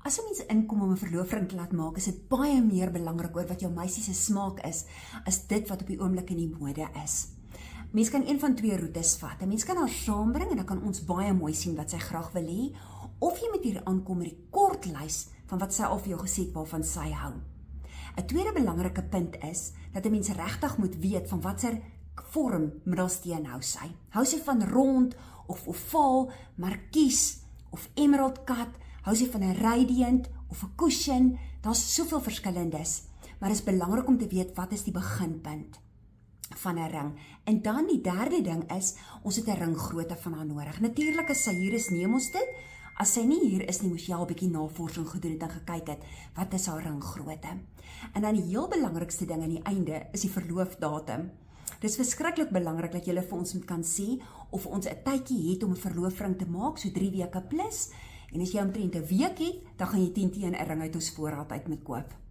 As 'n mens inkom om 'n verloofring te laat maak, is dit baie meer belangrik oor wat jou meisie se smaak is, as dit wat op die oomblik in die mode is. Mens kan een van twee roetes vat. 'n Mens kan haar saambring en dan kan ons baie mooi sien wat sy graag wil hê, of jy moet hier aankom met die kort lys van wat sy al vir jou gesê het waarvan sy hou. 'n Tweede belangrike punt is dat 'n mens regtig moet weet van watter vorm middelsteen hou sy. Hou sy van rond of ovaal, markies of emerald cut, hou sy van 'n radiant of 'n cushion, daar's soveel verskillendes, maar dit is belangrik om te weet wat is die beginpunt van 'n ring. En dan die derde ding is, ons het 'n ringgrootte van haar nodig. Natuurlik as sy hier is, neem ons dit. As sy nie hier is nie, moes jy al 'n bietjie navorsing gedoen het en gekyk het, wat is haar ringgrootte. En dan die heel belangrikste ding aan die einde is die verloofdatum. Dit is verskriklik belangrik dat julle vir ons moet kan sê of ons 'n tydjie het om 'n verloofring te maak, so 3 weke plus. En as jy omtrent 'n week het, dan gaan jy 10 teen 'n ring uit ons voorraad uit moet koop.